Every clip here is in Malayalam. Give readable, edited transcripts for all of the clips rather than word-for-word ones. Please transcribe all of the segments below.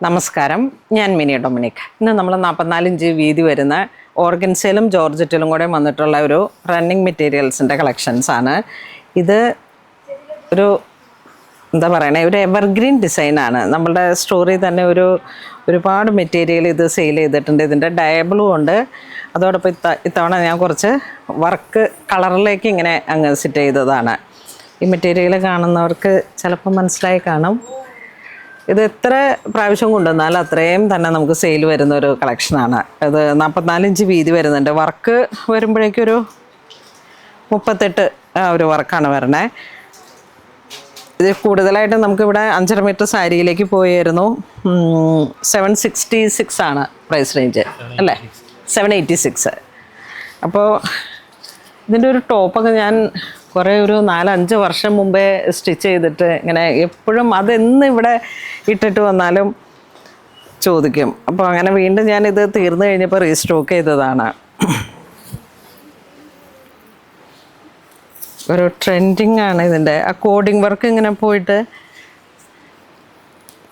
നമസ്കാരം, ഞാൻ മിനി ഡൊമിനിക്. ഇന്ന് നമ്മൾ 44 ഇഞ്ച് വീതി വരുന്ന ഓർഗൻസയിലും ജോർജറ്റിലും കൂടെ വന്നിട്ടുള്ള ഒരു റണ്ണിങ് മെറ്റീരിയൽസിൻ്റെ കളക്ഷൻസാണ്. ഇത് ഒരു എന്താ പറയണേ, ഒരു എവർഗ്രീൻ ഡിസൈനാണ്. നമ്മളുടെ സ്റ്റോറിൽ തന്നെ ഒരുപാട് മെറ്റീരിയൽ ഇത് സെയിൽ ചെയ്തിട്ടുണ്ട്. ഇതിൻ്റെ ഡയബിളും ഉണ്ട്. അതോടൊപ്പം ഇത്തവണ ഞാൻ കുറച്ച് വർക്ക് കളറിലേക്ക് ഇങ്ങനെ അങ്ങ് സെറ്റ് ചെയ്തതാണ്. ഈ മെറ്റീരിയൽ കാണുന്നവർക്ക് ചിലപ്പോൾ മനസ്സിലായി കാണും. ഇത് എത്ര പ്രാവശ്യം കൊണ്ടുവന്നാലും അത്രയും തന്നെ നമുക്ക് സെയിൽ വരുന്ന ഒരു കളക്ഷനാണ്. ഇത് 44 ഇഞ്ച് വീതി വരുന്നുണ്ട്. വർക്ക് വരുമ്പോഴേക്കൊരു 38 ഒരു വർക്കാണ് വരണേ. ഇത് കൂടുതലായിട്ട് നമുക്കിവിടെ 5.5 മീറ്റർ സാരിയിലേക്ക് പോയായിരുന്നു. 766 ആണ് പ്രൈസ് റേഞ്ച് അല്ലേ, 786. അപ്പോൾ ഇതിൻ്റെ ഒരു ടോപ്പൊക്കെ ഞാൻ ഒരു 4-5 വർഷം മുമ്പേ സ്റ്റിച്ച് ചെയ്തിട്ട് ഇങ്ങനെ എപ്പോഴും അതെന്ന് ഇവിടെ ഇട്ടിട്ട് വന്നാലും ചോദിക്കും. അപ്പോൾ അങ്ങനെ വീണ്ടും ഞാനിത് തീർന്നു കഴിഞ്ഞപ്പോൾ റീസ്റ്റോക്ക് ചെയ്തതാണ്. ഒരു ട്രെൻഡിങ് ആണ് ഇതിൻ്റെ. ആ കോഡിങ് വർക്ക് ഇങ്ങനെ പോയിട്ട്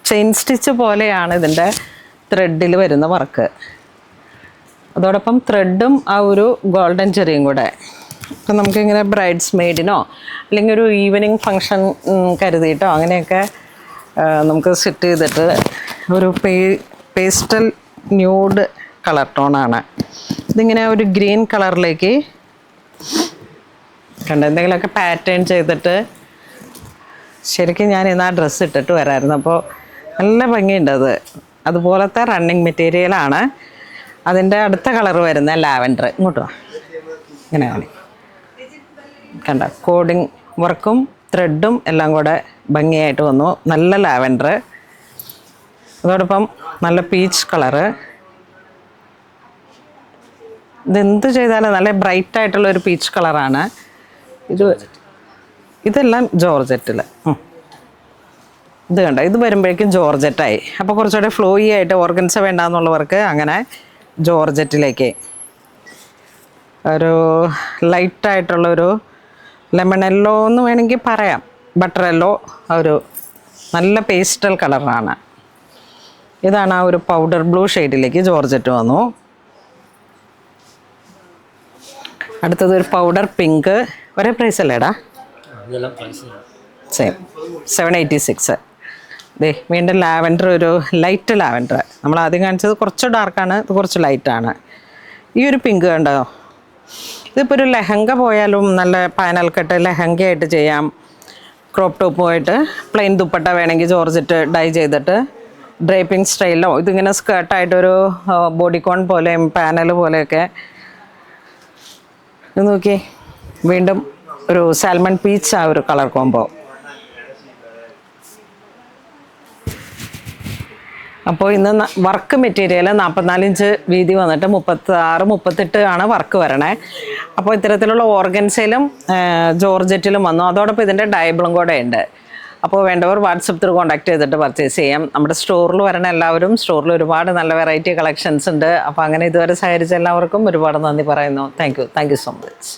ചെയിൻ സ്റ്റിച്ച് പോലെയാണ് ഇതിൻ്റെ ത്രെഡിൽ വരുന്ന വർക്ക്. അതോടൊപ്പം ത്രെഡും ആ ഒരു ഗോൾഡൻ ചെറിയും കൂടെ. അപ്പം നമുക്കിങ്ങനെ ബ്രൈഡ്സ് മെയ്ഡിനോ അല്ലെങ്കിൽ ഒരു ഈവനിങ് ഫങ്ഷൻ കരുതിയിട്ടോ അങ്ങനെയൊക്കെ നമുക്ക് സെറ്റ് ചെയ്തിട്ട് ഒരു പേസ്റ്റൽ ന്യൂഡ് കളർ ടോണാണ് ഇതിങ്ങനെ ഒരു ഗ്രീൻ കളറിലേക്ക് എന്തെങ്കിലുമൊക്കെ പാറ്റേൺ ചെയ്തിട്ട് ശരിക്കും ഞാൻ ഇന്ന് ആ ഡ്രസ്സ് ഇട്ടിട്ട് വരാമായിരുന്നു. അപ്പോൾ നല്ല ഭംഗിയുണ്ട്. അതുപോലത്തെ റണ്ണിങ് മെറ്റീരിയലാണ്. അതിൻ്റെ അടുത്ത കളർ വരുന്ന ലാവൻഡർ. ഇങ്ങോട്ട് വാ, ഇങ്ങനെയാണ് കണ്ട. കോഡിങ് വർക്കും ത്രെഡും എല്ലാം കൂടെ ഭംഗിയായിട്ട് വന്നു. നല്ല ലാവൻഡർ, അതോടൊപ്പം നല്ല പീച്ച് കളറ്. ഇതെന്ത് ചെയ്താലും നല്ല ബ്രൈറ്റ് ആയിട്ടുള്ളൊരു പീച്ച് കളറാണ്. ഇതെല്ലാം ജോർജറ്റിൽ. ഇത് കണ്ട, ഇത് വരുമ്പോഴേക്കും ജോർജറ്റായി. അപ്പോൾ കുറച്ചുകൂടെ ഫ്ലോയി ആയിട്ട് ഓർഗൻസ വേണ്ടാന്നുള്ളവർക്ക് അങ്ങനെ ജോർജറ്റിലേക്ക് ഒരു ലൈറ്റായിട്ടുള്ളൊരു ലെമൺ യെല്ലോ എന്ന് വേണമെങ്കിൽ പറയാം, ബട്ടർ യെല്ലോ, ഒരു നല്ല പേസ്റ്റൽ കളറാണ്. ഇതാണ് ആ ഒരു പൗഡർ ബ്ലൂ ഷെയ്ഡിലേക്ക് ജോർജറ്റ് വന്നു. അടുത്തത് ഒരു പൗഡർ പിങ്ക്. ഒരേ പ്രൈസ് അല്ലേടാ? സെയിം, 786. വീണ്ടും ലാവൻഡർ, ഒരു ലൈറ്റ് ലാവൻഡർ. നമ്മൾ ആദ്യം കാണിച്ചത് കുറച്ച് ഡാർക്കാണ്, ഇത് കുറച്ച് ലൈറ്റാണ്. ഈ ഒരു പിങ്ക് കണ്ടോ? ഇതിപ്പോൾ ഒരു ലെഹങ്ക പോയാലും നല്ല പാനൽ കട്ട് ലെഹങ്കയായിട്ട് ചെയ്യാം. ക്രോപ്പ് ടോപ്പുമായിട്ട് പ്ലെയിൻ ദുപ്പട്ട വേണമെങ്കിൽ ജോർജറ്റ് ഡൈ ചെയ്തിട്ട് ഡ്രേപ്പിംഗ് സ്റ്റൈലോ ഇതിങ്ങനെ സ്കേർട്ടായിട്ടൊരു ബോഡിക്കോൺ പോലെയും പാനൽ പോലെയൊക്കെ. ഇത് നോക്കി, വീണ്ടും ഒരു സാൽമൺ പീച്ച് ആ ഒരു കളർ കോംബോ. അപ്പോൾ ഇന്ന് വർക്ക് മെറ്റീരിയൽ 44 ഇഞ്ച് വീതി വന്നിട്ട് 36-38 ആണ് വർക്ക് വരണേ. അപ്പോൾ ഇത്തരത്തിലുള്ള ഓർഗൻസയിലും ജോർജറ്റിലും വന്നു. അതോടൊപ്പം ഇതിൻ്റെ ഡയബിളും കൂടെ ഉണ്ട്. അപ്പോൾ വേണ്ടവർ വാട്സപ്പ് ത്രൂ കോൺടാക്ട് ചെയ്തിട്ട് പർച്ചേസ് ചെയ്യാം. നമ്മുടെ സ്റ്റോറിൽ വരണ എല്ലാവരും, സ്റ്റോറിൽ ഒരുപാട് നല്ല വെറൈറ്റി കളക്ഷൻസ് ഉണ്ട്. അപ്പോൾ അങ്ങനെ ഇതുവരെ സഹകരിച്ച എല്ലാവർക്കും ഒരുപാട് നന്ദി പറയുന്നു. Thank you so much.